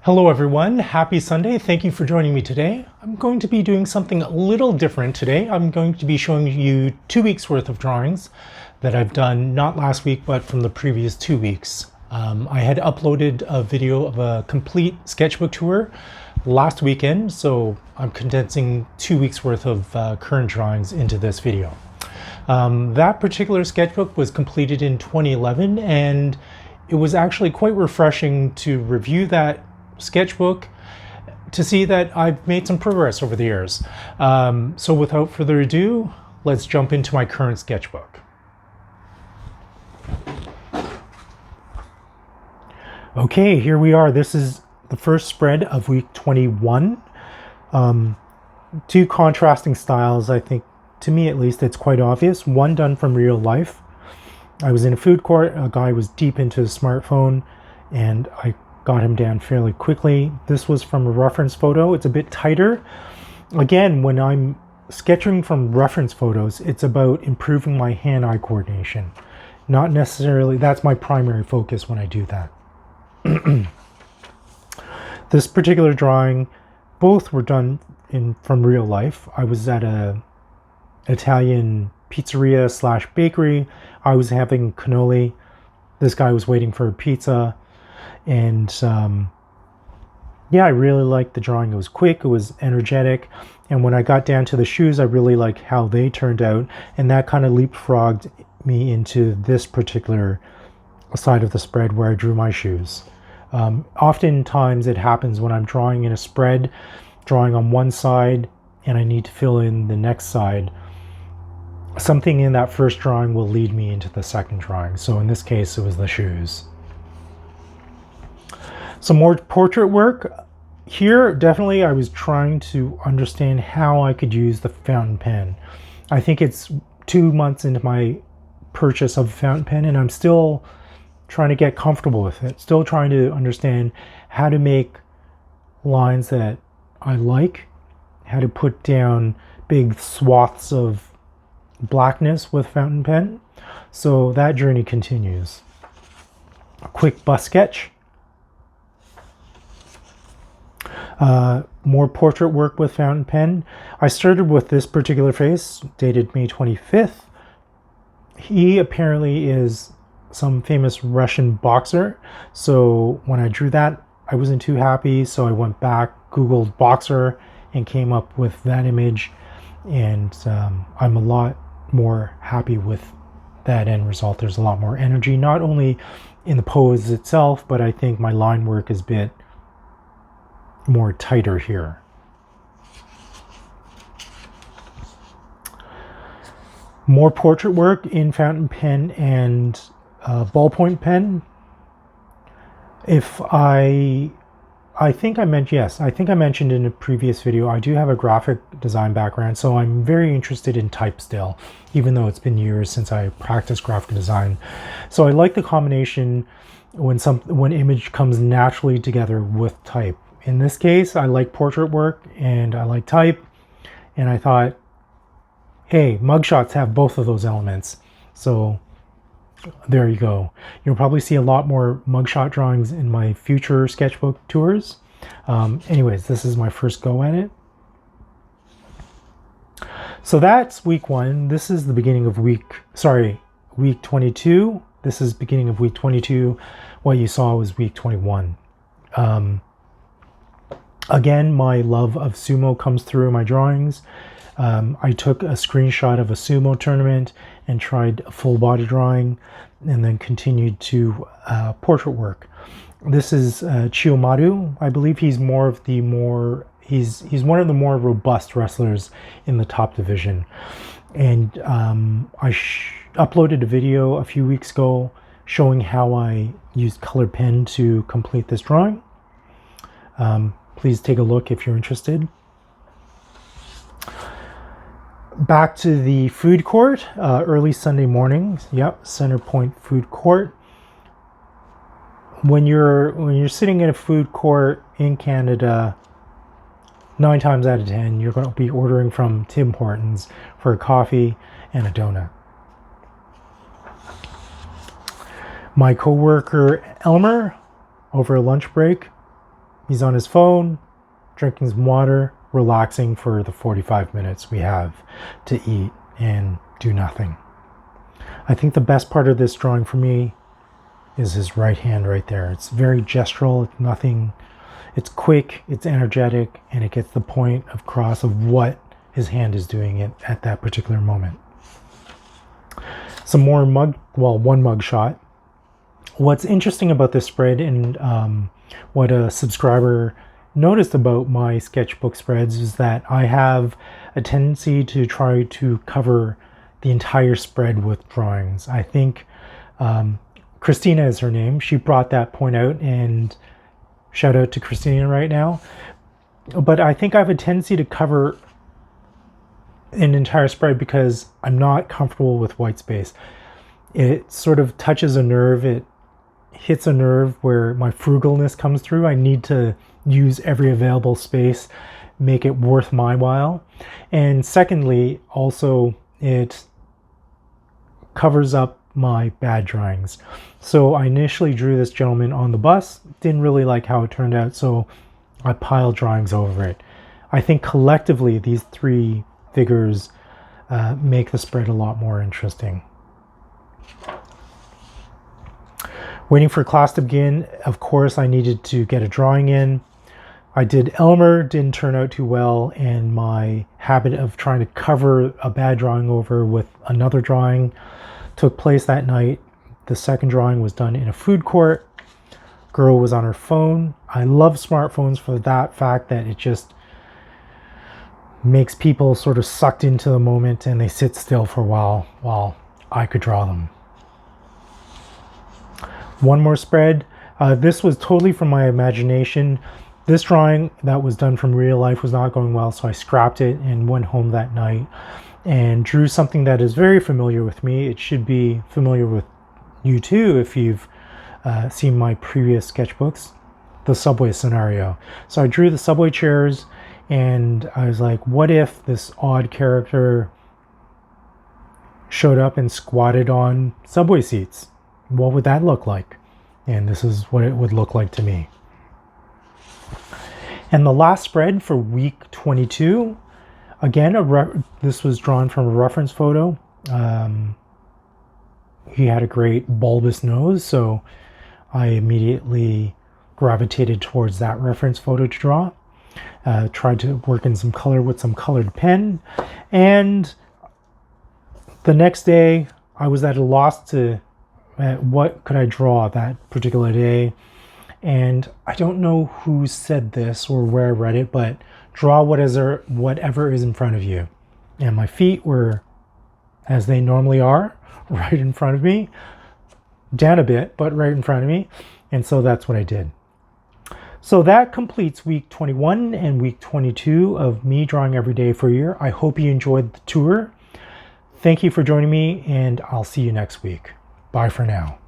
Hello everyone, happy Sunday. Thank you for joining me today. I'm going to be doing something a little different today. I'm going to be showing you 2 weeks worth of drawings that I've done not last week but from the previous 2 weeks. I had uploaded a video of a complete sketchbook tour last weekend, so I'm condensing 2 weeks worth of current drawings into this video. That particular sketchbook was completed in 2011, and it was actually quite refreshing to review that sketchbook to see that I've made some progress over the years. So without further ado, let's jump into my current sketchbook. Okay, here we are. This is the first spread of week 21. Two contrasting styles, I think, to me at least, it's quite obvious. One done from real life. I was in a food court, a guy was deep into his smartphone, and I got him down fairly quickly. This was from a reference photo. It's a bit tighter. Again, when I'm sketching from reference photos, it's about improving my hand-eye coordination. Not necessarily, that's my primary focus when I do that. This particular drawing, both were done from real life. I was at a Italian pizzeria slash bakery. I was having cannoli. This guy was waiting for a pizza. And yeah, I really liked the drawing. It was quick, it was energetic. And when I got down to the shoes, I really liked how they turned out. And that kind of leapfrogged me into this particular side of the spread where I drew my shoes. Oftentimes it happens when I'm drawing in a spread, drawing on one side, and I need to fill in the next side. Something in that first drawing will lead me into the second drawing. So in this case, it was the shoes. Some more portrait work. Here, definitely I was trying to understand how I could use the fountain pen. I think it's 2 months into my purchase of a fountain pen, and I'm still trying to get comfortable with it. Still trying to understand how to make lines that I like, how to put down big swaths of blackness with fountain pen. So that journey continues. A quick bust sketch. More portrait work with fountain pen. I started with this particular face, dated May 25th. He apparently is some famous Russian boxer. So when I drew that, I wasn't too happy. So I went back, Googled boxer, and came up with that image. And I'm a lot more happy with that end result. There's a lot more energy, not only in the pose itself, but I think my line work is a bit more tighter here. More portrait work in fountain pen and ballpoint pen. I think I mentioned in a previous video, I do have a graphic design background, so I'm very interested in type still, even though it's been years since I practiced graphic design. So I like the combination when image comes naturally together with type. In this case, I like portrait work and I like type, and I thought, hey, mugshots have both of those elements. So there you go. You'll probably see a lot more mugshot drawings in my future sketchbook tours. Anyways, this is my first go at it. So that's week 1. This is the beginning of week 22. This is beginning of week 22. What you saw was week 21. Again, my love of sumo comes through in my drawings. I took a screenshot of a sumo tournament and tried a full body drawing, and then continued to portrait work. This is Chiyomaru. I believe he's one of the more robust wrestlers in the top division. And I uploaded a video a few weeks ago showing how I used colored pen to complete this drawing. Please take a look if you're interested. Back to the food court, early Sunday morning. Yep, Center Point Food Court. When you're sitting in a food court in Canada, 9 times out of 10, you're going to be ordering from Tim Hortons for a coffee and a donut. My coworker Elmer, over a lunch break, He's on his phone, drinking some water, relaxing for the 45 minutes we have to eat and do nothing. I think the best part of this drawing for me is his right hand right there. It's very gestural. It's nothing. It's quick, it's energetic, and it gets the point across of what his hand is doing at that particular moment. Some more one mug shot. What's interesting about this spread, and what a subscriber noticed about my sketchbook spreads, is that I have a tendency to try to cover the entire spread with drawings. I think Christina is her name. She brought that point out, and shout out to Christina right now. But I think I have a tendency to cover an entire spread because I'm not comfortable with white space. It sort of touches a nerve. It hits a nerve where my frugalness comes through. I need to use every available space, make it worth my while. And secondly, also it covers up my bad drawings. So I initially drew this gentleman on the bus, didn't really like how it turned out, so I piled drawings over it. I think collectively these three figures make the spread a lot more interesting. Waiting for class to begin, of course I needed to get a drawing in. I did Elmer, didn't turn out too well, and my habit of trying to cover a bad drawing over with another drawing took place that night. The second drawing was done in a food court. Girl was on her phone. I love smartphones for that fact that it just makes people sort of sucked into the moment and they sit still for a while I could draw them. One more spread. This was totally from my imagination. This drawing that was done from real life was not going well, so I scrapped it and went home that night and drew something that is very familiar with me. It should be familiar with you too if you've seen my previous sketchbooks, the subway scenario. So I drew the subway chairs, and I was like, what if this odd character showed up and squatted on subway seats? What would that look like? And this is what it would look like to me. And the last spread for week 22, again, this was drawn from a reference photo. He had a great bulbous nose, so I immediately gravitated towards that reference photo to draw. Tried to work in some color with some colored pen. And the next day, I was at a loss to what could I draw that particular day. And I don't know who said this or where I read it, but draw whatever is in front of you. And my feet were, as they normally are, right in front of me. Down a bit, but right in front of me. And so that's what I did. So that completes week 21 and week 22 of me drawing every day for a year. I hope you enjoyed the tour. Thank you for joining me, and I'll see you next week. Bye for now.